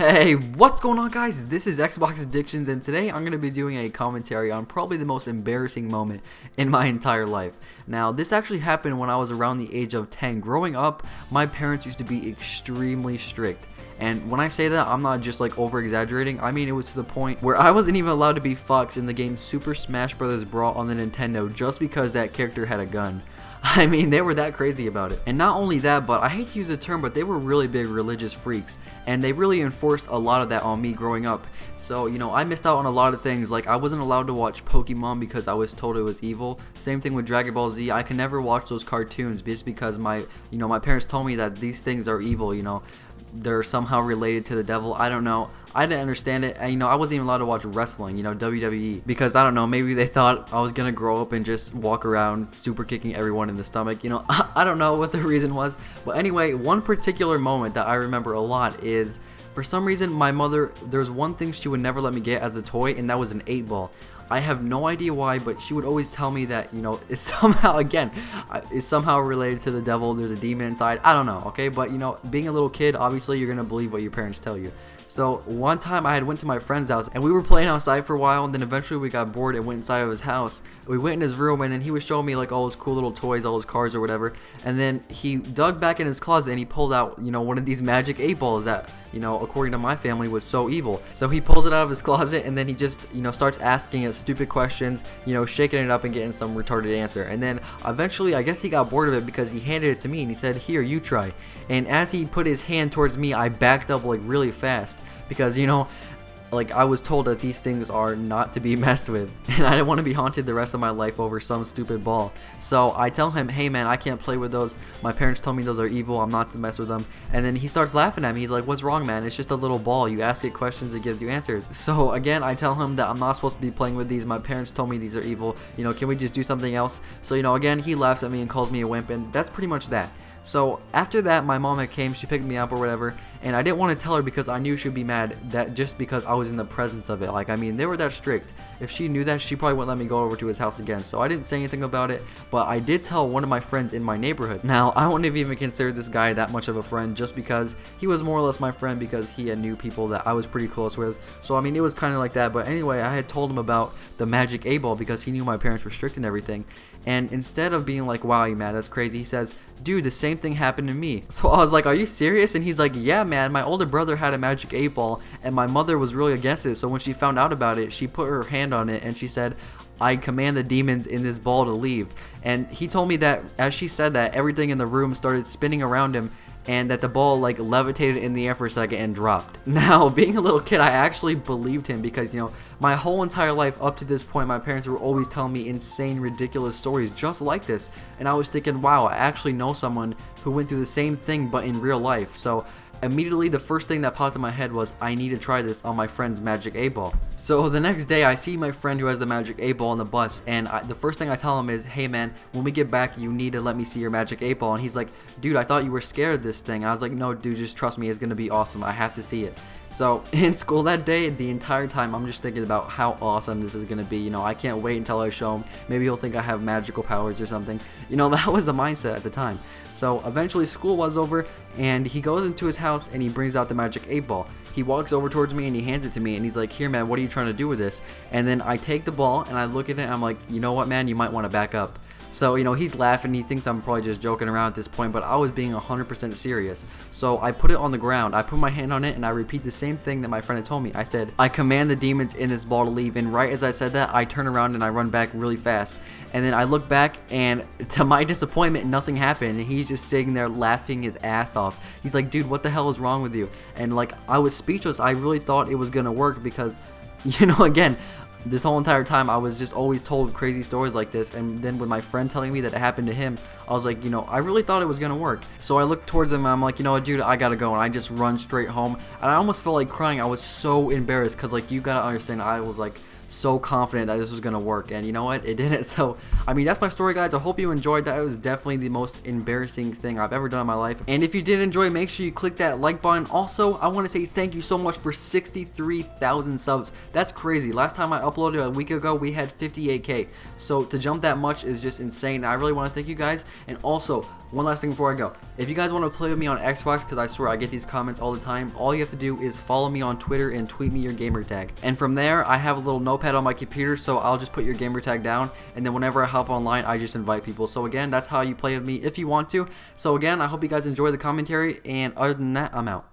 Hey, what's going on, guys? This is XboxAddictionz, and today I'm going to be doing a commentary on probably the most embarrassing moment in my entire life. Now, this actually happened when I was around the age of 10. Growing up, my parents used to be extremely strict. And when I say that, I'm not just like over exaggerating. I mean, it was to the point where I wasn't even allowed to be Fox in the game Super Smash Bros. Brawl on the Nintendo just because that character had a gun. I mean, they were that crazy about it. And not only that, but I hate to use the term, but they were really big religious freaks. And they really enforced a lot of that on me growing up. So, I missed out on a lot of things. Like, I wasn't allowed to watch Pokemon because I was told it was evil. Same thing with Dragon Ball Z. I could never watch those cartoons just because my parents told me that these things are evil, they're somehow related to the devil. I don't know. I didn't understand it. And, I wasn't even allowed to watch wrestling, WWE, because I don't know, maybe they thought I was gonna grow up and just walk around super kicking everyone in the stomach. I don't know what the reason was. But anyway, one particular moment that I remember a lot is, for some reason, my mother, there's one thing she would never let me get as a toy, and that was an 8-ball. I have no idea why, but she would always tell me that, it's somehow, again, it's somehow related to the devil. There's a demon inside. I don't know, okay? But, being a little kid, obviously, you're going to believe what your parents tell you. So one time I had went to my friend's house and we were playing outside for a while, and then eventually we got bored and went inside of his house. We went in his room, and then he was showing me like all his cool little toys, all his cars or whatever. And then he dug back in his closet and he pulled out, one of these magic 8-balls that, according to my family was so evil. So he pulls it out of his closet, and then he just, starts asking us stupid questions, shaking it up and getting some retarded answer. And then eventually I guess he got bored of it because he handed it to me and he said, "Here, you try." And as he put his hand towards me, I backed up like really fast because, like, I was told that these things are not to be messed with, and I didn't want to be haunted the rest of my life over some stupid ball. So I tell him, "Hey man, I can't play with those. My parents told me those are evil. I'm not to mess with them." And then he starts laughing at me. He's like, "What's wrong, man? It's just a little ball. You ask it questions, it gives you answers." So again, I tell him that I'm not supposed to be playing with these. My parents told me these are evil. Can we just do something else? So, again, he laughs at me and calls me a wimp, and that's pretty much that. So after that, my mom had came, she picked me up or whatever, and I didn't want to tell her because I knew she'd be mad that just because I was in the presence of it. Like, I mean, they were that strict. If she knew that, she probably wouldn't let me go over to his house again. So I didn't say anything about it, but I did tell one of my friends in my neighborhood. Now, I wouldn't have even considered this guy that much of a friend just because he was more or less my friend because he had knew people that I was pretty close with. So, I mean, it was kind of like that. But anyway, I had told him about the magic 8-ball because he knew my parents were strict and everything. And instead of being like, "Wow, you mad, that's crazy," he says, "Dude, the same thing happened to me." So I was like, "Are you serious?" And he's like, "Yeah, man, my older brother had a magic 8-ball and my mother was really against it. So when she found out about it, she put her hand on it and she said, 'I command the demons in this ball to leave.'" And he told me that as she said that, everything in the room started spinning around him, and that the ball like levitated in the air for a second and dropped. Now, being a little kid, I actually believed him because, my whole entire life up to this point, my parents were always telling me insane, ridiculous stories just like this. And I was thinking, wow, I actually know someone who went through the same thing but in real life. So immediately the first thing that popped in my head was, I need to try this on my friend's magic 8-ball. So the next day I see my friend who has the magic 8-ball on the bus, and the first thing I tell him is, "Hey man, when we get back you need to let me see your magic 8-ball." And he's like, "Dude, I thought you were scared of this thing." And I was like, "No dude, just trust me, it's gonna be awesome. I have to see it." So in school that day, the entire time I'm just thinking about how awesome this is gonna be. I can't wait until I show him. Maybe he'll think I have magical powers or something. That was the mindset at the time. So eventually school was over, and he goes into his house and he brings out the magic 8-ball. He walks over towards me and he hands it to me and he's like, "Here man, what are you trying to do with this?" And then I take the ball and I look at it and I'm like, "You know what, man, you might want to back up." So, he's laughing. He thinks I'm probably just joking around at this point, but I was being 100% serious. So I put it on the ground. I put my hand on it and I repeat the same thing that my friend had told me. I said, "I command the demons in this ball to leave." And right as I said that, I turn around and I run back really fast. And then I look back, and to my disappointment, nothing happened. And he's just sitting there laughing his ass off. He's like, "Dude, what the hell is wrong with you?" And like, I was speechless. I really thought it was gonna work because, again, this whole entire time I was just always told crazy stories like this, and then with my friend telling me that it happened to him, I was like, I really thought it was gonna work. So I looked towards him and I'm like, "You know what, dude, I gotta go," and I just run straight home, and I almost felt like crying. I was so embarrassed because, like, you gotta understand, I was like so confident that this was gonna work, and you know what, it didn't. So I mean, that's my story, guys. I hope you enjoyed that. It was definitely the most embarrassing thing I've ever done in my life, and if you did enjoy, make sure you click that like button. Also, I want to say thank you so much for 63,000 subs. That's crazy. Last time I uploaded a week ago, we had 58k, so to jump that much is just insane. I really want to thank you guys. And also, one last thing before I go, if you guys want to play with me on Xbox, because I swear I get these comments all the time, all you have to do is follow me on Twitter and tweet me your gamer tag, and from there I have a little notepad on my computer, so I'll just put your gamer tag down, and then whenever I hop online, I just invite people. So again, that's how you play with me if you want to. So again, I hope you guys enjoy the commentary, and other than that, I'm out.